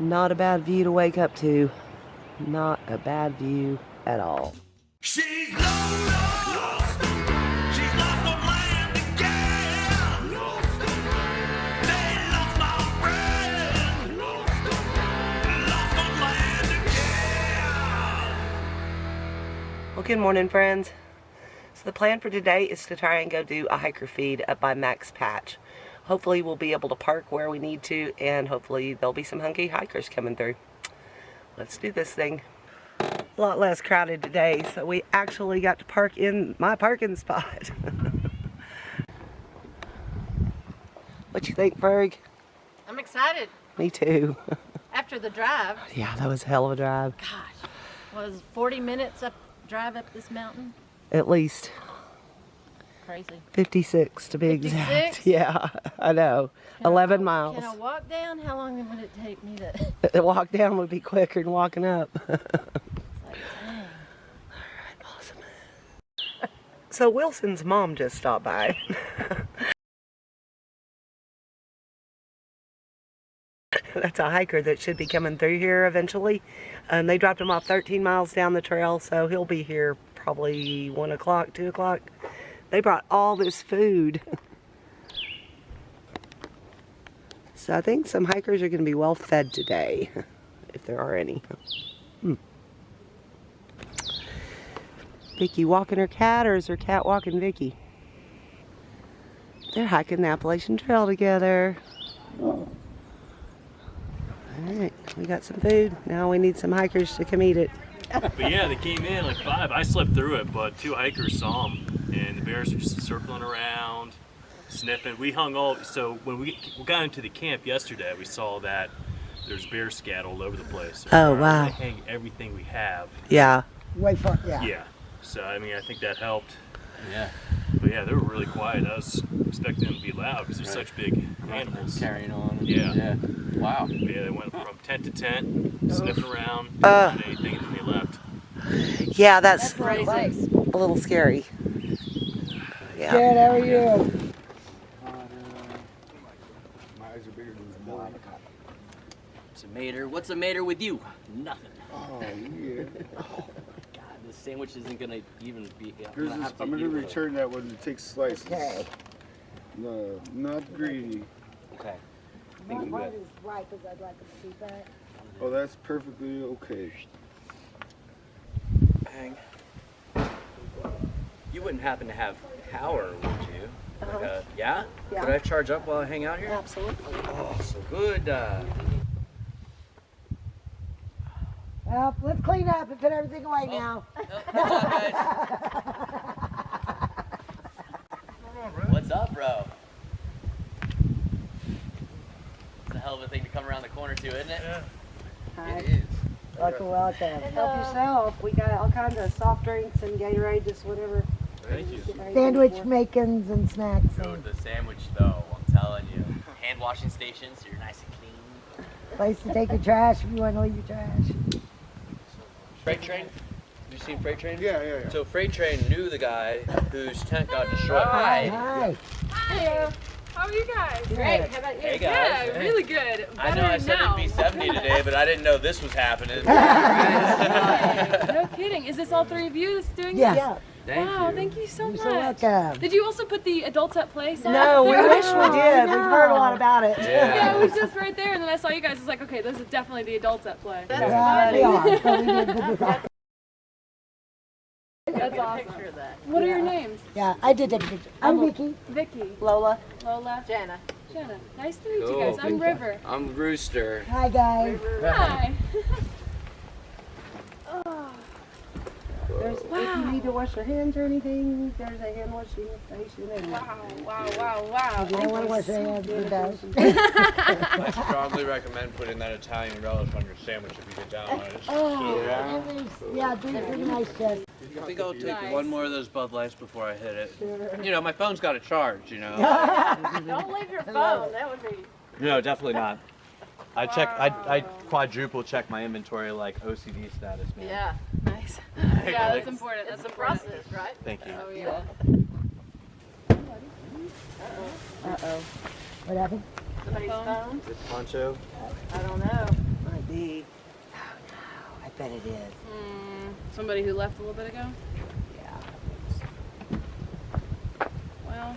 Not a bad view to wake up to. Not a bad view at all. She's lost. She's lost her mind again. They lost my friend. Lost her land again. Well, good morning, friends. So the plan for today is to try and go do a hiker feed up by Max Patch. Hopefully we'll be able to park where we need to, and hopefully there'll be some hungry hikers coming through. Let's do this thing. A lot less crowded today, so we actually got to park in my parking spot. What you think, Ferg? I'm excited. Me too. After the drive. Yeah, that was a hell of a drive. Gosh, was 40 minutes drive up this mountain? At least. Crazy. 56 to be 56? exact. Yeah, I know. 11 miles. Can I walk down? How long would it take me to? The walk down would be quicker than walking up. It's like, dang. Alright, awesome. So Wilson's mom just stopped by. That's a hiker that should be coming through here eventually. They dropped him off 13 miles down the trail, so he'll be here probably 1 o'clock, 2 o'clock. They brought all this food. So I think some hikers are going to be well fed today, if there are any. Vicky walking her cat, or is her cat walking Vicky? They're hiking the Appalachian Trail together. Alright, we got some food. Now we need some hikers to come eat it. But yeah, they came in like 5. I slept through it, but 2 hikers saw them, and the bears were just circling around, sniffing. We hung all, so when we got into the camp yesterday, we saw that there's bear scat all over the place. So Oh, we're wow. gonna hang everything we have. Yeah. Way far, yeah. Yeah. So I mean, I think that helped. Yeah. But yeah, they were really quiet. I was expecting them to be loud because they're such big animals. Carrying on. Yeah. Wow. But yeah, they went from tent to tent, sniffing around, did anything, and then they left. Yeah, that's Crazy. a little scary. Yeah. Dad, how are you? My eyes are bigger than the ball. What's the matter with you? Nothing. Oh, yeah. God, this sandwich isn't gonna even be. I'm gonna return that when it takes slices. Okay. No, not greedy. Okay. My part is right because I'd like to see that. Oh, that's perfectly okay. Hang. You wouldn't happen to have power, would you? Like yeah? Yeah. Could I charge up while I hang out here? Absolutely. Oh, so good. Well, let's clean up and put everything away now. What's up, bro? It's a hell of a thing to come around the corner to, isn't it? Yeah. Hi. It is. Welcome. Help yourself. We got all kinds of soft drinks and Gatorade, just whatever. Thank you. Sandwich makings and snacks. Dude, the sandwich though, I'm telling you. Hand washing station, so you're nice and clean. Place to take your trash if you want to leave your trash. Freight train? Have you seen Freight Train? Yeah. So Freight Train knew the guy whose tent got destroyed. Hi. Hi. How are you guys? Great. How about you? Hey guys. Yeah, Hey. really good. I know I Better said now. it'd be 70 today, but I didn't know this was happening. No kidding. Is this all 3 of you that's doing Yeah. this? Yeah. Wow, thank you so You're much. so welcome. Did you also put the adults at play? No, we wish we did. We've heard a lot about it. Yeah, it was just right there, and then I saw you guys. It's like, okay, this is definitely the adults at play. That's Yeah, they are. So we need to do that. That's awesome. Picture of that. What are your names? Yeah, I did take a picture. I'm Vicky. Vicky, Lola. Lola, Jenna. Jenna. Nice to meet you Cool. guys. I'm River. I'm Rooster. Hi, guys. Hi. If you need to wash your hands or anything, there's a hand washing station. And Wow. If you don't want to wash your hands, it does. I strongly recommend putting that Italian relish on your sandwich if you get down on it. It's Yeah, do it pretty nice, Jess. I think I'll take Nice. one more of those Bud Lights before I hit it. You know, my phone's got a charge, you know. Don't leave your phone. That would be. No, definitely not. I quadruple check my inventory like OCD status, man. Yeah. Nice. Yeah, that's important. It's That's a important. process, right? Thank you. Oh yeah. Uh-oh. What happened? Somebody's phone? It's Poncho. I don't know. bet it is. Somebody who left a little bit ago? Yeah. Well.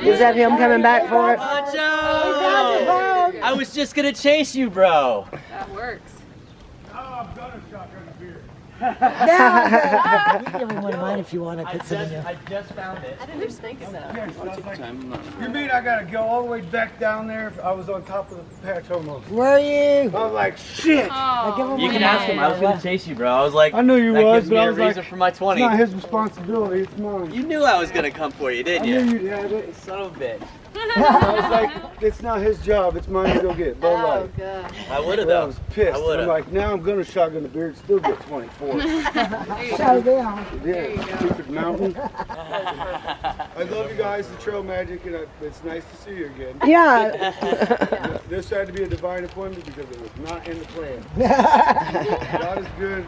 Is that him coming back for it? Macho! I was just gonna chase you, bro. That works. You give me one of mine if you want to put some in there. I just found it. I didn't just think so. You mean I gotta go all the way back down there? I was on top of the patch almost. Where are you? I was like, shit. I give him You one can of ask him. I was gonna chase you, bro. I was like, I knew you that was, gives but me I a was reason like, for my it's 20. not his responsibility, it's mine. You knew I was gonna come for you, I didn't knew you? you'd have it. Son of a bitch. I was like, it's not his job, it's mine to go get. Bud Oh, Light. God. I would have Well, I though. was pissed. I would've. I'm like, now I'm gonna shotgun the beer and still get 24. Show them. Yeah, stupid mountain. I love you guys, the Trail Magic, and it's nice to see you again. Yeah. This had to be a divine appointment because it was not in the plan. God is good.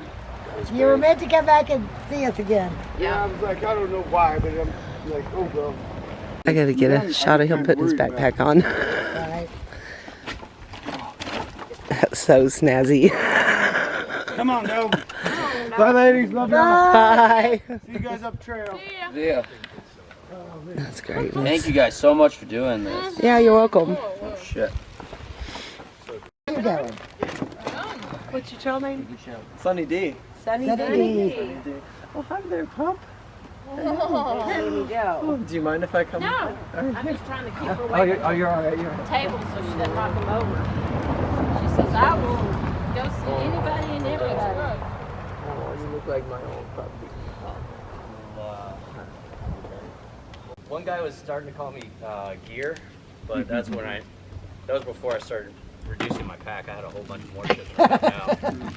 You were meant to come back and see us again. Yeah, I was like, I don't know why, but I'm like, oh well. I gotta get a shot of him putting his backpack on. Right. That's so snazzy. Come on, Del. Bye, ladies. Love y'all. Bye. See you guys up trail. Yeah. That's great. Thank you guys so much for doing this. Yeah, you're welcome. Oh shit. Where you going? What's your trail name? Sunny D. Sunny Sunny D. Oh, hi there, pup. There you go. Do you mind if I come? No, I'm just trying to keep her away from you're all right. You're the table so she doesn't knock him over. She says, I will go see anybody and everybody. Oh, you look like my old puppy. One guy was starting to call me Gear, but that was before I started reducing my pack. I had a whole bunch more shit than I have now.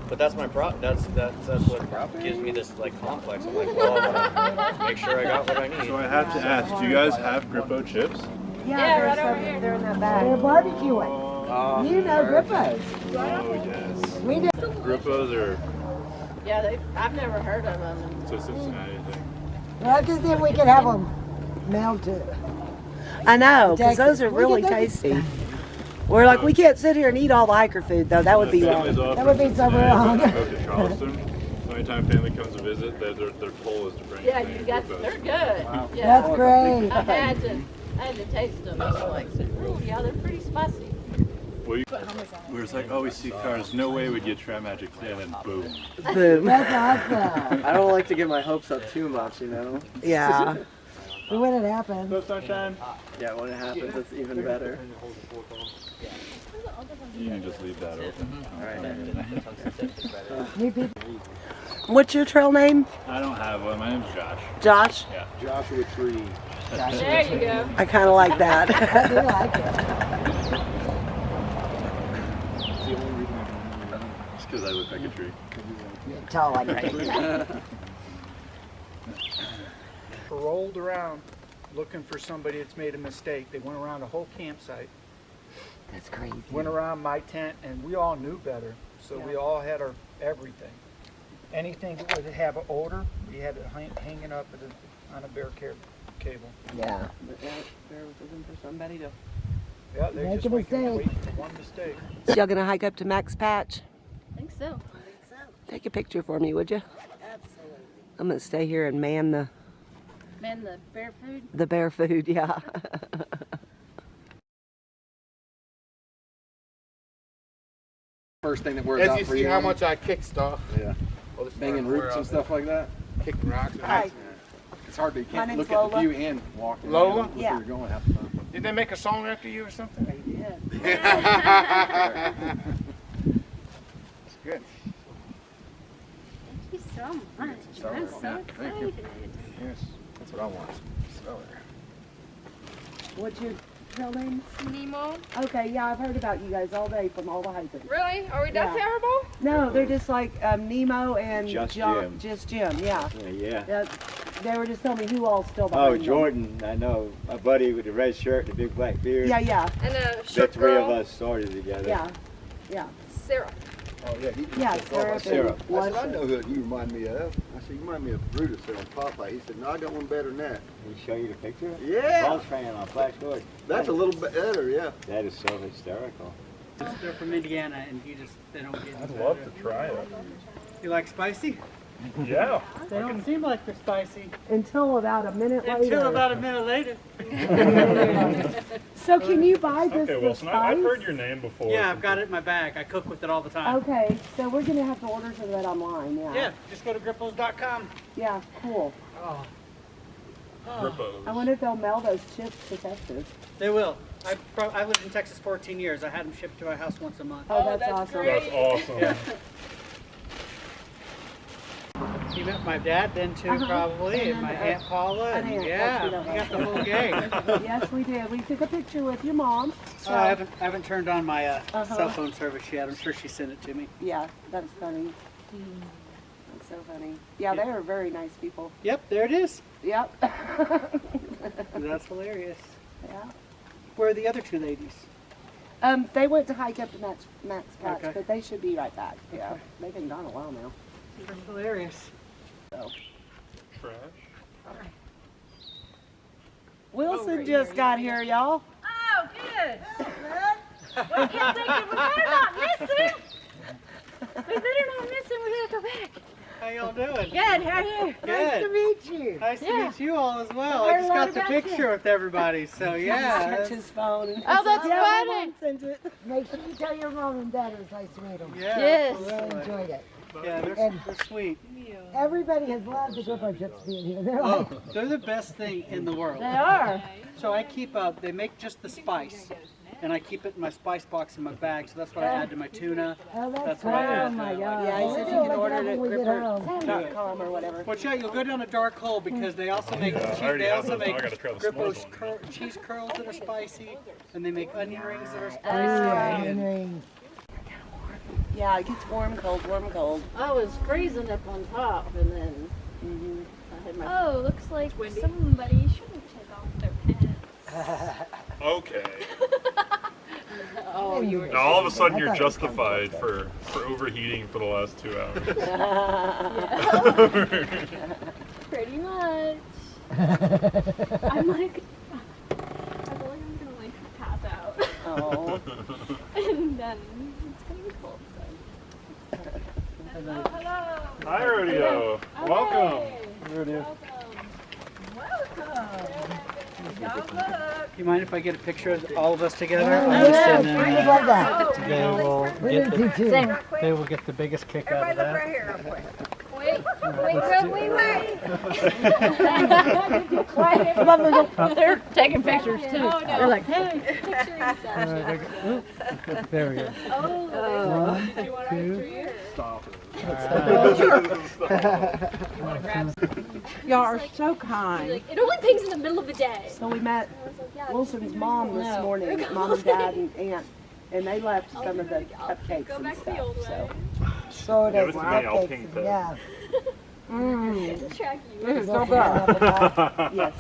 But that's my that's what gives me this like complex. I'm like, well, I wanna make sure I got what I need. So I have to ask, do you guys have Grippo chips? Yeah, right over here. They're in that bag. They're barbecuing. You know Grippos. Oh yes. We do. Grippos are Yeah, I've never heard of them. it's a Cincinnati thing. Well, just if we could have them mailed to. I know, because Texas. those are We really get those- tasty. We're like, we can't sit here and eat all the hiker food, though. That would be Families wrong. often That would be so say wrong. when they go to Charleston, so anytime family comes to visit, their goal is to bring Yeah, family you got, Grippos. they're good. Yeah. That's great. I had to taste them. I was like, ooh, yeah, they're pretty spicy. We were just like, oh, we see cars. No way we'd get Trail Magic today, and then boom. Boom. That's awesome. I don't like to get my hopes up too much, you know. Yeah. But when it happens, No sunshine. Yeah, when it happens, it's even better. You can just leave that open. new people. What's your trail name? I don't have one. My name's Josh. Josh? Joshua Tree. There you go. I kind of like that. I do like it. It's the only reason I can remember. Just because I look like a tree. You're tall like that. Rolled around looking for somebody that's made a mistake. They went around the whole campsite, That's crazy. went around my tent, and we all knew better. So we all had our everything. Anything that would have an odor, we had it hanging up on a bear cable. Yeah. They're looking for somebody to. Yeah, they Make just a waiting mistake. for one mistake. So y'all gonna hike up to Max Patch? I think so. Take a picture for me, would you? Absolutely. I'm gonna stay here and man the Man, the bear food. bear food. Yeah. First thing that works As out you for see you. how much I kick stuff. Yeah. Banging roots and stuff like that. Kicking rocks. Hi. It's hard to you My can't name's look at the Lola. view and walk. and Lola? look where Yeah. you're going half the time. Did they make a song after you or something? They did. It's good. Thank you so much. I'm so Thank you. excited. Yes, that's what I want. What's your trail name? Nemo. Okay, yeah, I've heard about you guys all day from all the hikers. Really? Are we that Yeah. terrible? No, they're just like Nemo and Just John, Jim. Just Jim. Yeah. Yeah. They were just telling me who all still Oh, behind them. Jordan, I know. My buddy with the red shirt and the big black beard. Yeah, yeah, And The short three girl. of us started together. yeah, yeah. Sarah. Oh yeah, Yeah, Syrup Syrup. and I said, I Luscious. know who you remind me of. I said, you remind me of Brutus on Popeye. He said, no, I got one better than that. He show you the picture? Yeah. Ball train on Flash Gordon. That's a little bit better, yeah. That is so hysterical. They're from Indiana, and they don't get. I'd love to try it. You like spicy? Yeah. They don't seem like they're spicy. Until about a minute later. Until about a minute later. So can you buy this Okay, Wilson, I've heard your name before. Yeah, I've got it in my bag. I cook with it all the time. Okay, so we're gonna have to order some of that online, yeah. Yeah, just go to grippos.com. Yeah, cool. Oh. Grippos. I wonder if they'll mail those chips to Texas. They will. I lived in Texas 14 years. I had them shipped to my house once a month. Oh, that's awesome. That's awesome. Yeah. You met my dad then too, probably, and my Aunt Paula, and yeah, you got the whole gang. Yes, we did. We took a picture with your mom. So. I haven't turned on my cell phone service yet. I'm sure she sent it to me. Yeah, that's funny. That's so funny. Yeah, they are very nice people. Yep, there it is. Yep. That's hilarious. Yeah. Where are the other two ladies? They went to hike up to Max Patch, Okay. but they should be right back. Yeah, they've been gone a while now. That's hilarious. So. Trash. Wilson just got here, y'all. Oh, good. We kept thinking we better not miss him. We better not miss him. We gotta go back. How y'all doing? Good. How are you? Good. Nice to meet you. Nice to Yeah. meet you all as well. I I heard just a lot got the about picture you. with everybody, so yeah. Checked his phone. Oh, that's Yeah, my funny. mom sent it. Make sure you tell your mom and dad it was nice to meet them. Yeah, Yes. Really absolutely. enjoyed it. Yeah, And- they're sweet. Everybody has loved the Grippo chips being here. They're Oh, like, they're the best thing in the world. They are. So I keep they make just the spice, and I keep it in my spice box in my bag. So that's what I add to my tuna. oh, that's what I great. add. Oh my God. Yeah, he said you can order it at when we get home. gripper.com or whatever. Watch out, you'll go down a dark hole because they also make already they have also those. make I gotta try the s'mores Grippo's one. cheese curls that are spicy, and they make onion rings that are Oh, spicy. yeah, and- onion rings. Yeah, it gets warm, cold, warm, cold. I was freezing up on top, and then I had my. Oh, looks like somebody shouldn't take off their pants. Okay. Oh, you were. Now all of a sudden you're justified for overheating for the last 2 hours. Pretty much. I'm like, I feel like I'm gonna like pass out, Oh. and then it's gonna be cold. So. Hello, hello. Hi, Rodeo. Welcome. Welcome. Y'all look. You mind if I get a picture of all of us together? Yeah, And then, we love that. they will We get do too. they will get the biggest kick out of that. Wait, wait. They're taking pictures too. Oh, no. They're like, hey. Picture yourself. There we go. Oh, did you want to picture you? Stop it. Y'all are so kind. Like, it only pings in the middle of the day. So we met I was like, yeah, Wilson's mom this No. morning, mom and dad and aunt, and they left some of the cupcakes go and back to the stuff. old way. So So Give does it to me, I'll cupcakes. pink that. Yeah. To track you. This is so good. Yes.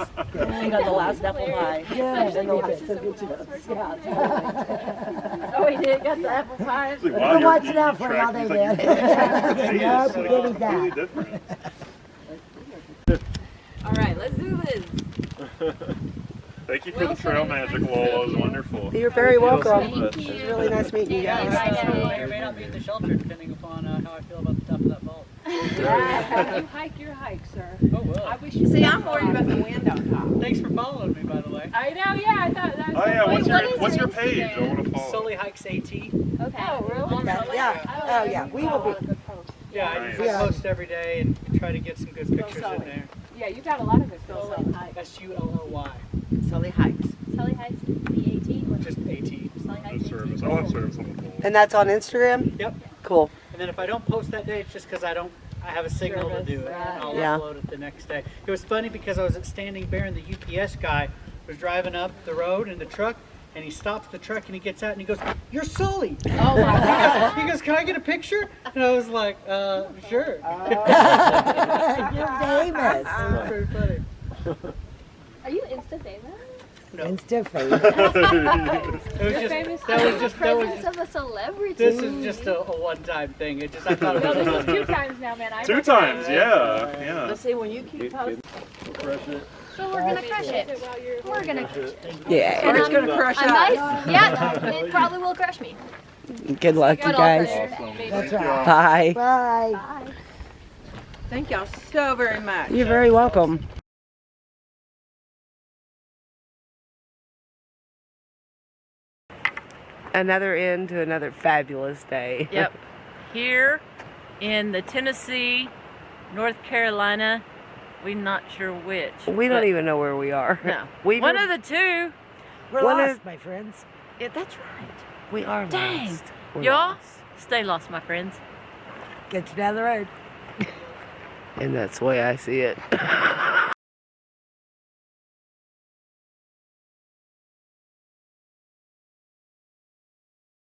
We got the last apple pie. Yes, And the we last did. cookie chips. Yeah, Oh, we did. Got the apple pie. It's like, wow, We're you're watching out keeping for track. how they He's like, did. you No, it's we like didn't completely that. different. All right, let's do this. Thank you for the trail magic, Lola. It was wonderful. You're very welcome. Thank It was really nice meeting you guys. I may or may not be in the shelter depending upon how I feel about the top of that vault. You hike your hike, sir. Oh well. I wish you. See, I'm worried about the wind on top. Thanks for following me, by the way. I know. Yeah, I thought that. Oh yeah, Wait, what's your what is page? your I want to follow. Sully Hikes AT. Okay. Oh, really? Yeah. Oh yeah. We will be. Yeah, I Nice. post every day and try to get some good pictures in there. Yeah, you got a lot of good girls on hike. SULLY. Sully Hikes. Sully Heights, the 18. Just AT. Sully No Heights. service. I'll have service on the pole. And that's on Instagram? Yep. Cool. And then if I don't post that day, it's just because I have a signal to do it. And I'll Yeah. upload it the next day. It was funny because I was at Standing Bear and the UPS guy was driving up the road in the truck, and he stops the truck and he gets out and he goes, "You're Sully." Oh my God. He goes, "Can I get a picture?" And I was like, "Sure." You're famous. It was pretty funny. Are you Insta famous? No. Insta famous. It was You're just famous that for was the just that was presence of a celebrity. this is just a one-time thing. It just I thought it No, was this is funny. 2 times now, man. I Two recognize times, it. yeah. Let's see when you keep posting. So we're gonna crush it. We're gonna crush it. Yeah. And Or it's gonna crush I us. might, yeah, it probably will crush me. Good luck, you guys. That's right. Bye. Bye. Thank y'all so very much. You're very welcome. Another end to another fabulous day. Yep. Here in the Tennessee, North Carolina, we're not sure which. We don't even know where we are. No. We've One of the two. We're One lost, of- my friends. Yeah, that's right. We are Dang. lost. We're Y'all, lost. stay lost, my friends. Get you down the road. And that's the way I see it.